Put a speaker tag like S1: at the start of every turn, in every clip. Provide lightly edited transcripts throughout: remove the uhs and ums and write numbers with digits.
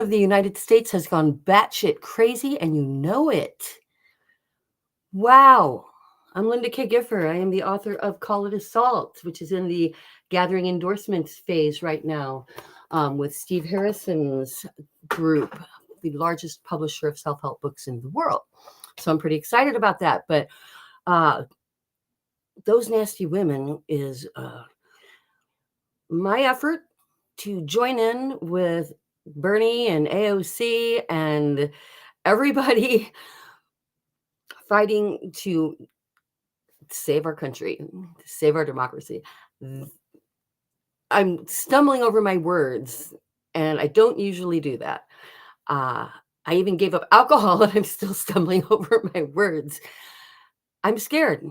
S1: of the United States has gone batshit crazy, and you know it. Wow. I'm Linda Kay Gifford. I am the author of Call It Assault, which is in the gathering endorsements phase right now with Steve Harrison's group, the largest publisher of self-help books in the world. So I'm pretty excited about that. But Those Nasty Women is my effort to join in with Bernie and AOC and everybody fighting to save our country, save our democracy. I'm stumbling over my words, and I don't usually do that. I even gave up alcohol, and I'm still stumbling over my words. I'm scared.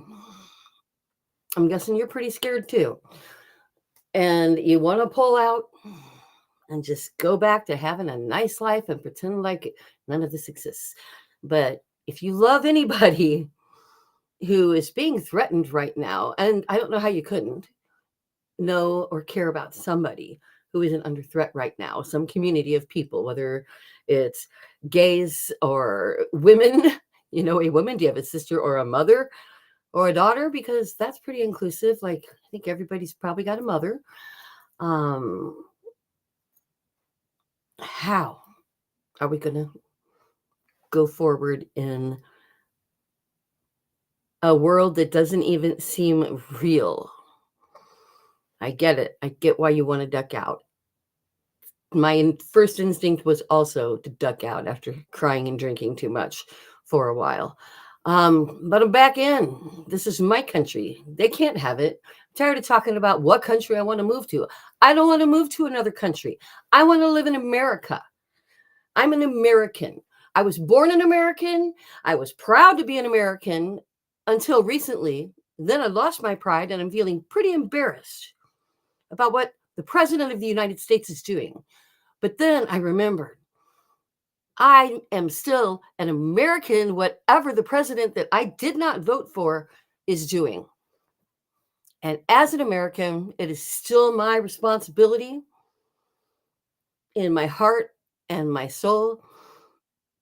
S1: I'm guessing you're pretty scared too. And you want to pull out and just go back to having a nice life and pretend like none of this exists. But if you love anybody who is being threatened right now, and I don't know how you couldn't know or care about somebody who isn't under threat right now, some community of people, whether it's gays or women, you know, a woman, do you have a sister or a mother or a daughter? Because that's pretty inclusive. Like, I think everybody's probably got a mother. How are we going to go forward in a world that doesn't even seem real? I get it. I get why you want to duck out. My first instinct was also to duck out after crying and drinking too much for a while. But I'm back in. This is my country. They can't have it. I'm tired of talking about what country I want to move to. I don't want to move to another country. I want to live in America. I'm an American. I was born an American. I was proud to be an American until recently. Then I lost my pride, and I'm feeling pretty embarrassed about what the president of the United States is doing. But then I remembered I am still an American, whatever the president that I did not vote for is doing. And as an American, it is still my responsibility in my heart and my soul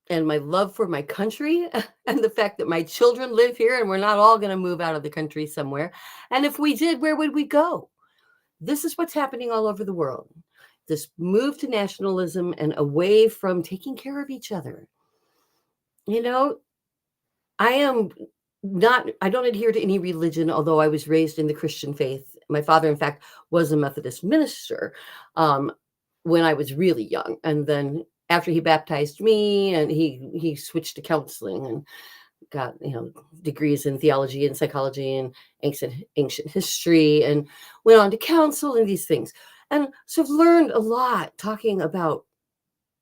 S1: and my love for my country and the fact that my children live here and we're not all going to move out of the country somewhere. And if we did, where would we go? This is what's happening all over the world. This move to nationalism and away from taking care of each other. You know, I don't adhere to any religion, although I was raised in the Christian faith. My father, in fact, was a Methodist minister when I was really young. And then after he baptized me, and he switched to counseling and got, degrees in theology and psychology and ancient history, and went on to counsel and these things. And so I've learned a lot talking about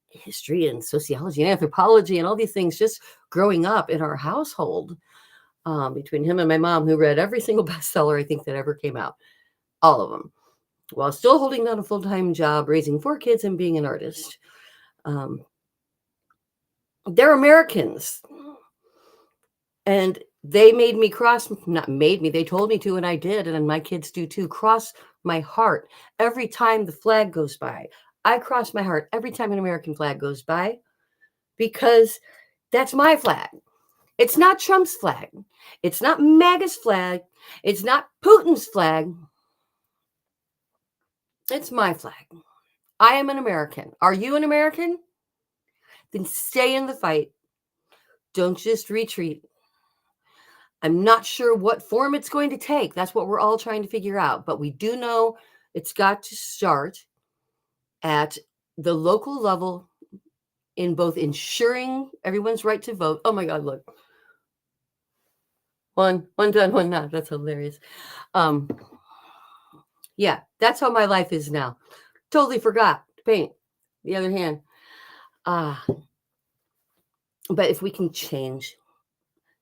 S1: history and sociology and anthropology and all these things just growing up in our household, between him and my mom, who read every single bestseller I think that ever came out, all of them, while still holding down a full-time job, raising 4 kids and being an artist. They're Americans. And they made me not made me, they told me to, and I did, and my kids do too, cross my heart every time the flag goes by. I cross my heart every time an American flag goes by, because that's my flag. It's not Trump's flag. It's not MAGA's flag. It's not Putin's flag. It's my flag. I am an American. Are you an American? Then stay in the fight. Don't just retreat. I'm not sure what form it's going to take. That's what we're all trying to figure out. But we do know it's got to start at the local level in both ensuring everyone's right to vote. Oh my God, look. One done, one not. That's hilarious. Yeah, that's how my life is now. Totally forgot to paint the other hand. But if we can change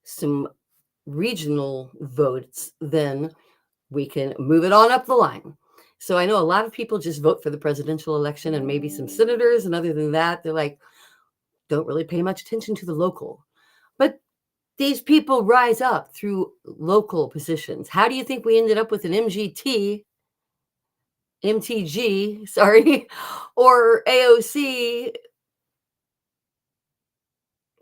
S1: some regional votes, then we can move it on up the line. So I know a lot of people just vote for the presidential election and maybe some senators, and other than that, they're like, don't really pay much attention to the local. But these people rise up through local positions. How do you think we ended up with an MTG, or AOC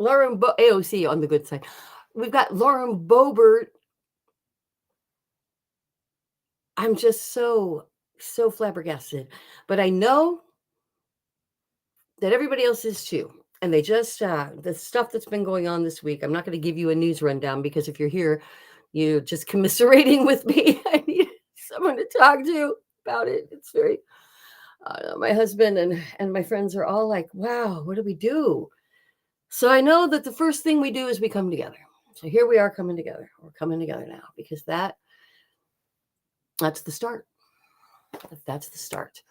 S1: AOC on the good side. We've got Lauren Boebert. I'm just so flabbergasted. But I know that everybody else is too. And they just, the stuff that's been going on this week, I'm not going to give you a news rundown because if you're here, you're just commiserating with me. I need someone to talk to about it. It's very, my husband and my friends are all like, wow, what do we do? So I know that the first thing we do is we come together. So here we are coming together. We're coming together now because that's the start. That's the start.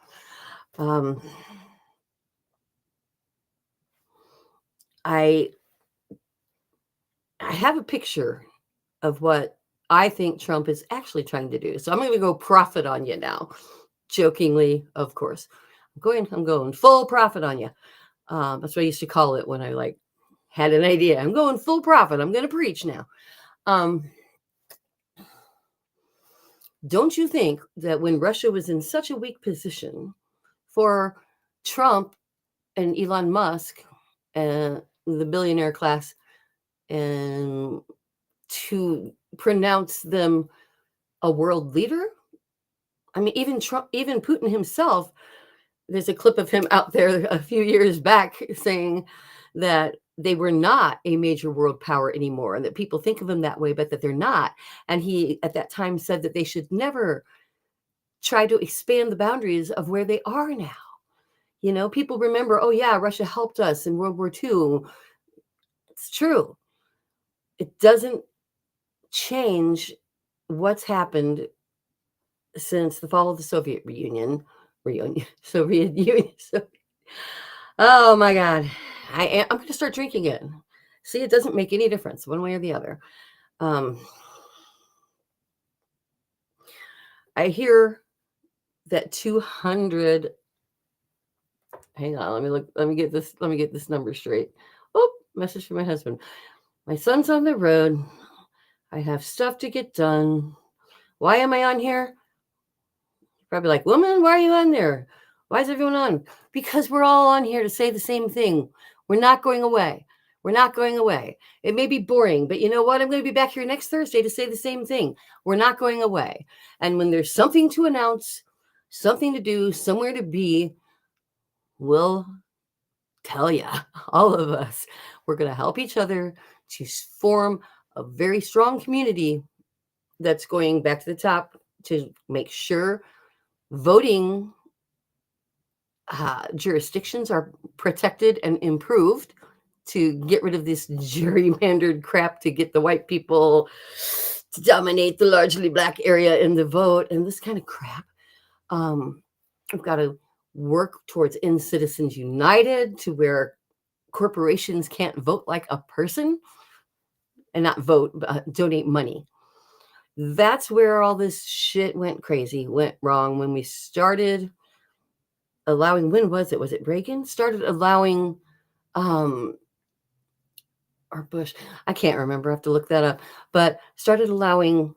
S1: I have a picture of what I think Trump is actually trying to do. So I'm going to go profit on you now. Jokingly, of course. I'm going full profit on you. That's what I used to call it when I had an idea. I'm going full profit. I'm going to preach now. Don't you think that when Russia was in such a weak position for Trump and Elon Musk and the billionaire class and to pronounce them a world leader? I mean, even Trump, even Putin himself, there's a clip of him out there a few years back saying that they were not a major world power anymore and that people think of them that way, but that they're not. And he, at that time, said that they should never try to expand the boundaries of where they are now. You know, people remember, oh, yeah, Russia helped us in World War II. It's true. It doesn't change what's happened since the fall of the Soviet Union. Soviet Union. Oh my God. I'm going to start drinking it. See, it doesn't make any difference one way or the other. I hear that 200. Hang on, let me get this number straight. Oh, message from my husband. My son's on the road. I have stuff to get done. Why am I on here? Probably like, woman, why are you on there? Why is everyone on? Because we're all on here to say the same thing. We're not going away. We're not going away. It may be boring, but you know what? I'm going to be back here next Thursday to say the same thing. We're not going away. And when there's something to announce, something to do, somewhere to be, we'll tell you, all of us. We're going to help each other to form a very strong community that's going back to the top to make sure voting jurisdictions are protected and improved, to get rid of this gerrymandered crap to get the white people to dominate the largely black area in the vote and this kind of crap. We've got to work towards End Citizens United, to where corporations can't vote like a person, and not vote, but donate money. That's where all this shit went wrong when we started allowing, when was it? Was it Reagan? Started allowing, or Bush, I can't remember, I have to look that up, but started allowing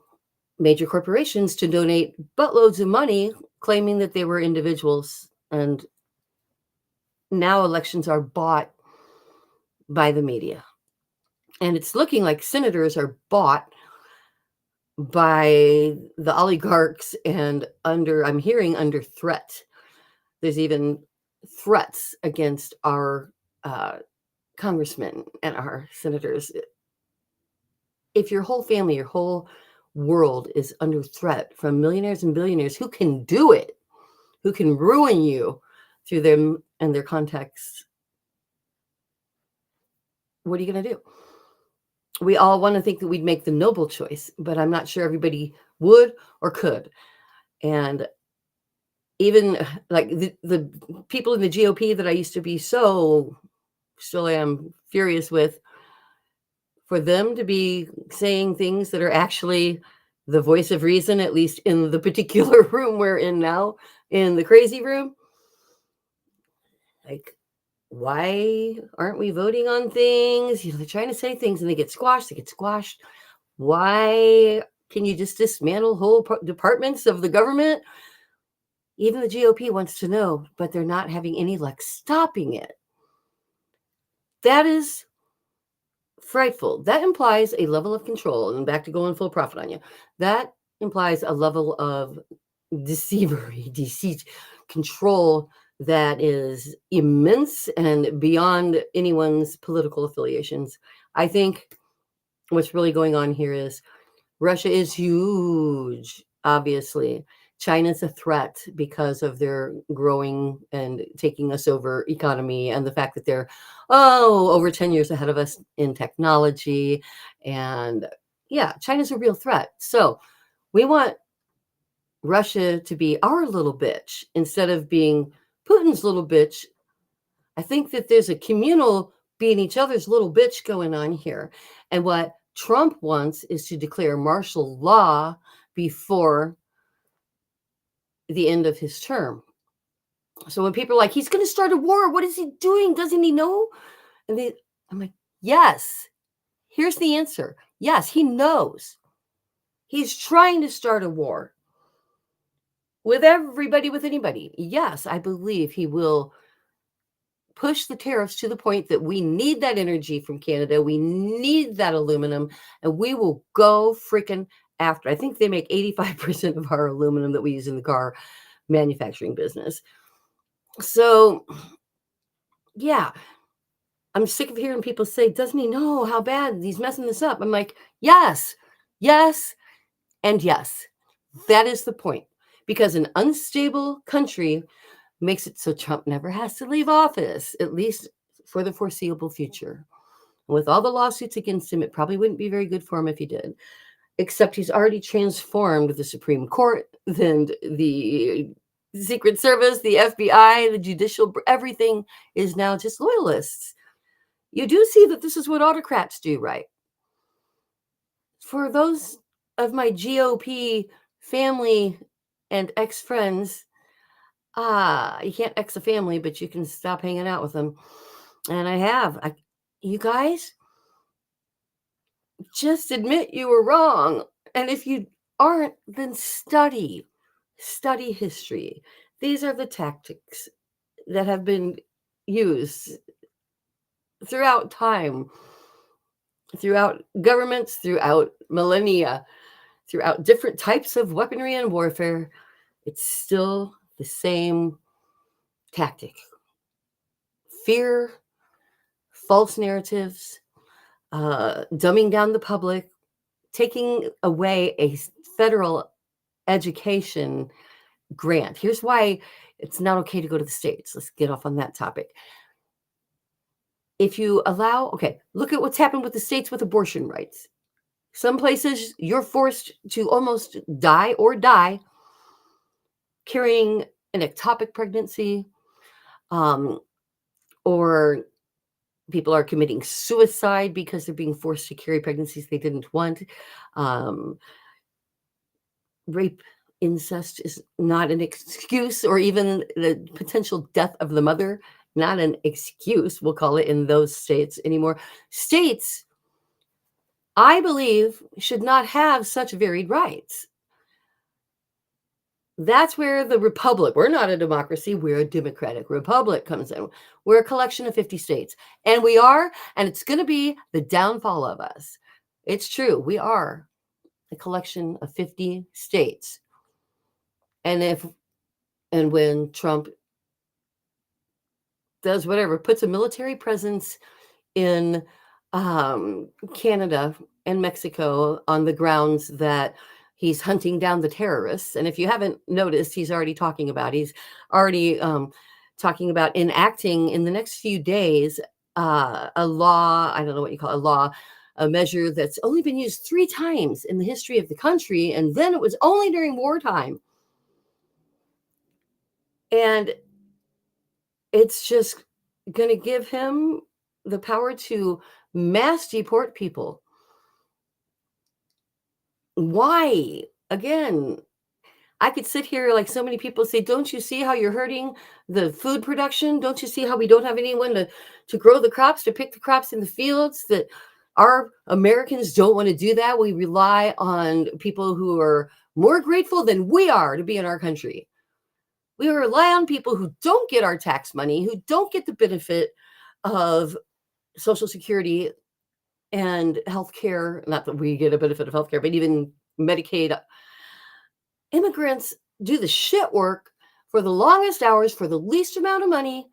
S1: major corporations to donate buttloads of money, claiming that they were individuals. And now elections are bought by the media. And it's looking like senators are bought by the oligarchs and I'm hearing under threat. There's even threats against our congressmen and our senators. If your whole family, your whole world is under threat from millionaires and billionaires who can do it, who can ruin you through them and their contacts, what are you going to do? We all want to think that we'd make the noble choice, but I'm not sure everybody would or could. And even like the people in the GOP that I used to be still am furious with, for them to be saying things that are actually the voice of reason, at least in the particular room we're in now, in the crazy room. Like, why aren't we voting on things? They're trying to say things and they get squashed. Why can you just dismantle whole departments of the government? Even the GOP wants to know, but they're not having any luck stopping it. That is frightful. That implies a level of control, and back to going full profit on you. That implies a level of deceit, control that is immense and beyond anyone's political affiliations. I think what's really going on here is Russia is huge, obviously. China's a threat because of their growing and taking us over economy and the fact that they're, over 10 years ahead of us in technology. And yeah, China's a real threat. So we want Russia to be our little bitch instead of being Putin's little bitch. I think that there's a communal being each other's little bitch going on here. And what Trump wants is to declare martial law before the end of his term. So when people are like, he's going to start a war, what is he doing? Doesn't he know? And I'm like, yes. Here's the answer. Yes, he knows. He's trying to start a war with everybody, with anybody. Yes, I believe he will push the tariffs to the point that we need that energy from Canada. We need that aluminum, and we will go freaking after. I think they make 85% of our aluminum that we use in the car manufacturing business. So, yeah, I'm sick of hearing people say, doesn't he know how bad he's messing this up? I'm like, yes, and yes. That is the point. Because an unstable country makes it so Trump never has to leave office, at least for the foreseeable future. With all the lawsuits against him, it probably wouldn't be very good for him if he did. Except he's already transformed the Supreme Court, then the Secret Service, the FBI, the judicial, everything is now just loyalists. You do see that this is what autocrats do, right? For those of my GOP family and ex-friends, you can't ex a family, but you can stop hanging out with them. And I have. You guys, just admit you were wrong. And if you aren't, then study history. These are the tactics that have been used throughout time, throughout governments, throughout millennia, throughout different types of weaponry and warfare. It's still the same tactic. Fear, false narratives, dumbing down the public, taking away a federal education grant. Here's why it's not okay to go to the States. Let's get off on that topic. If you allow, look at what's happened with the states with abortion rights. Some places you're forced to almost die carrying an ectopic pregnancy, or people are committing suicide because they're being forced to carry pregnancies they didn't want. Rape, incest is not an excuse, or even the potential death of the mother, not an excuse, we'll call it, in those states anymore. States, I believe, should not have such varied rights. That's where the republic, we're not a democracy, we're a democratic republic, comes in. We're a collection of 50 states. And we are, and it's going to be the downfall of us. It's true, we are a collection of 50 states. And when Trump does whatever, puts a military presence in Canada and Mexico on the grounds that he's hunting down the terrorists. And if you haven't noticed, he's already talking about enacting in the next few days a law, I don't know what you call it, a law, a measure that's only been used 3 times in the history of the country. And then it was only during wartime. And it's just going to give him the power to mass deport people. Why? Again, I could sit here like so many people say, don't you see how you're hurting the food production? Don't you see how we don't have anyone to grow the crops, to pick the crops in the fields? That our Americans don't want to do that. We rely on people who are more grateful than we are to be in our country. We rely on people who don't get our tax money, who don't get the benefit of Social Security and healthcare, not that we get a benefit of healthcare, but even Medicaid, immigrants do the shit work for the longest hours for the least amount of money,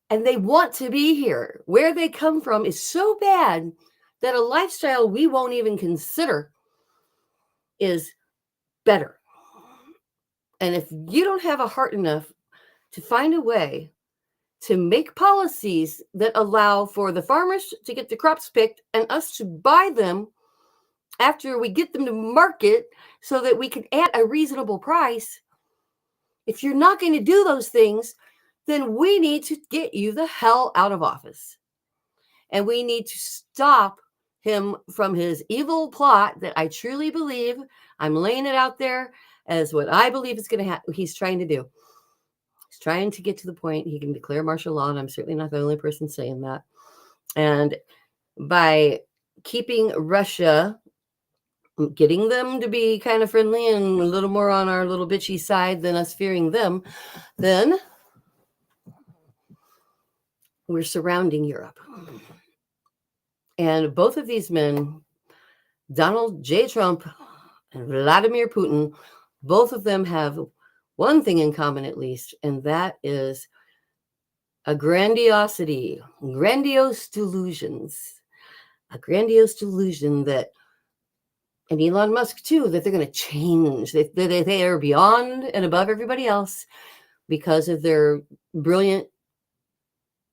S1: and they want to be here. Where they come from is so bad that a lifestyle we won't even consider is better. And if you don't have a heart enough to find a way to make policies that allow for the farmers to get the crops picked and us to buy them after we get them to market so that we can add a reasonable price, if you're not going to do those things, then we need to get you the hell out of office. And we need to stop him from his evil plot that I truly believe, I'm laying it out there as what I believe is going to happen. He's trying to do. He's trying to get to the point he can declare martial law, and I'm certainly not the only person saying that. And by keeping Russia, getting them to be kind of friendly and a little more on our little bitchy side than us fearing them, then we're surrounding Europe. And both of these men, Donald J. Trump and Vladimir Putin, both of them have one thing in common, at least, and that is a grandiose delusions, a grandiose delusion that, and Elon Musk too, that they're going to change. They are beyond and above everybody else because of their brilliance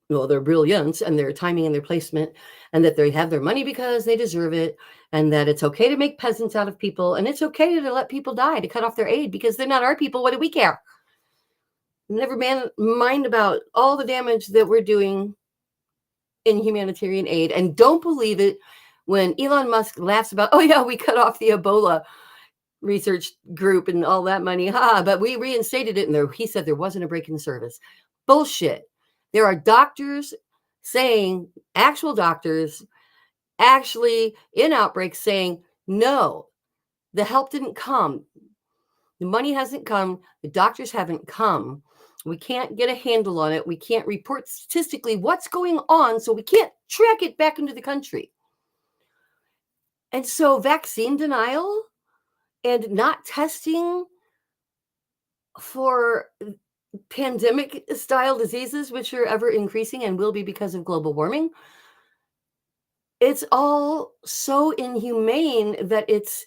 S1: and their timing and their placement, and that they have their money because they deserve it, and that it's okay to make peasants out of people, and it's okay to let people die, to cut off their aid because they're not our people. What do we care? Never mind about all the damage that we're doing in humanitarian aid. And don't believe it when Elon Musk laughs about, oh yeah, we cut off the Ebola research group and all that money. But we reinstated it. And he said there wasn't a break in service. Bullshit. There are doctors saying, actual doctors, actually in outbreaks saying, no, the help didn't come. The money hasn't come. The doctors haven't come. We can't get a handle on it. We can't report statistically what's going on, so we can't track it back into the country. And so vaccine denial and not testing for pandemic-style diseases, which are ever increasing and will be because of global warming, it's all so inhumane that it's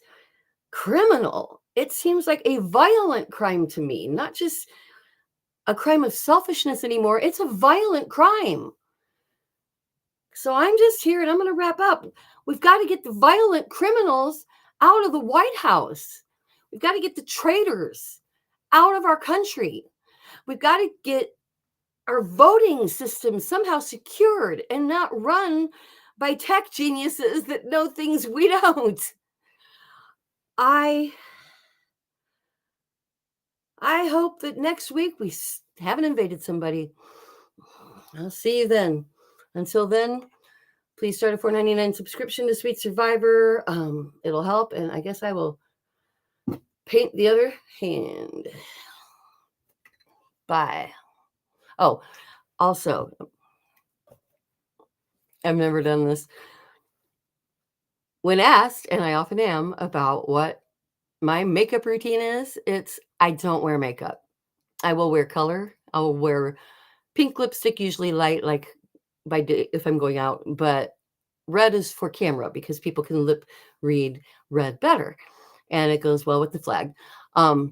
S1: criminal. It seems like a violent crime to me, not just a crime of selfishness anymore. It's a violent crime. So I'm just here and I'm going to wrap up. We've got to get the violent criminals out of the White House. We've got to get the traitors out of our country. We've got to get our voting system somehow secured and not run by tech geniuses that know things we don't. I hope that next week we haven't invaded somebody. I'll see you then. Until then, please start a $4.99 subscription to Sweet Survivor. It'll help, and I guess I will paint the other hand. Bye. Oh, also, I've never done this. When asked, and I often am, about what my makeup routine is, I don't wear makeup. I will wear color. I will wear pink lipstick, usually light, like by day if I'm going out, but red is for camera because people can lip read red better, and it goes well with the flag. I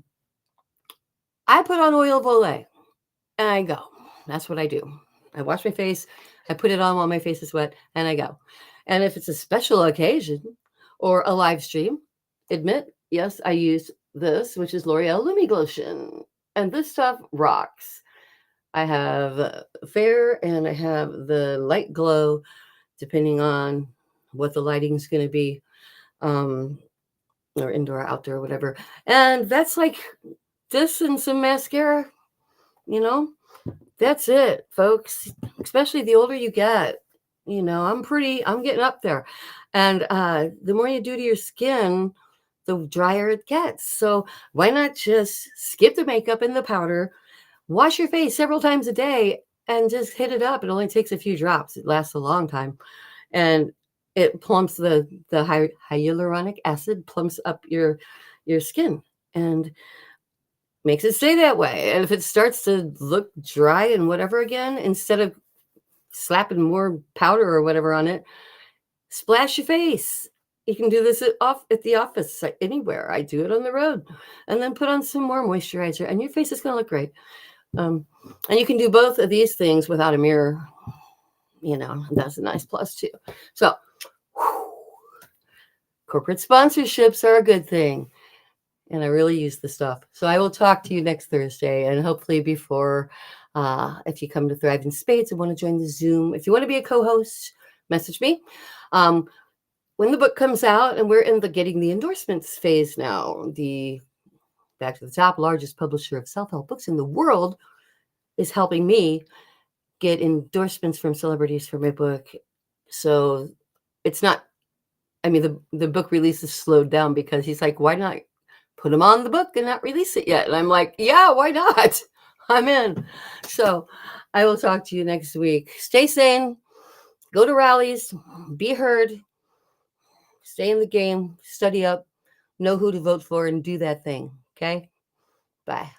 S1: put on oil of Olay and I go. That's what I do. I wash my face, I put it on while my face is wet, and I go. And if it's a special occasion or a live stream, admit, yes, I use this, which is L'Oreal Lumi Glotion, and this stuff rocks. I have fair and I have the light glow, depending on what the lighting's going to be, or indoor, outdoor, whatever. And that's like this and some mascara, that's it, folks. Especially the older you get, I'm getting up there. And the more you do to your skin, the drier it gets. So why not just skip the makeup and the powder, wash your face several times a day, and just hit it up. It only takes a few drops. It lasts a long time. And it plumps the hyaluronic acid plumps up your skin and makes it stay that way. And if it starts to look dry and whatever again, instead of slapping more powder or whatever on it, splash your face. You can do this at the office, anywhere. I do it on the road, and then put on some more moisturizer, and your face is going to look great. And you can do both of these things without a mirror. That's a nice plus too. So, corporate sponsorships are a good thing, and I really use the stuff. So I will talk to you next Thursday, and hopefully before, if you come to Thrive in Spades and want to join the Zoom, if you want to be a co-host, message me. When the book comes out, and we're in the getting the endorsements phase now, the back to the top largest publisher of self-help books in the world is helping me get endorsements from celebrities for my book. So it's not, the book release is slowed down because he's like, why not put them on the book and not release it yet? And I'm like, yeah, why not? I'm in. So I will talk to you next week. Stay sane, go to rallies, be heard, stay in the game, study up, know who to vote for, and do that thing. Okay? Bye.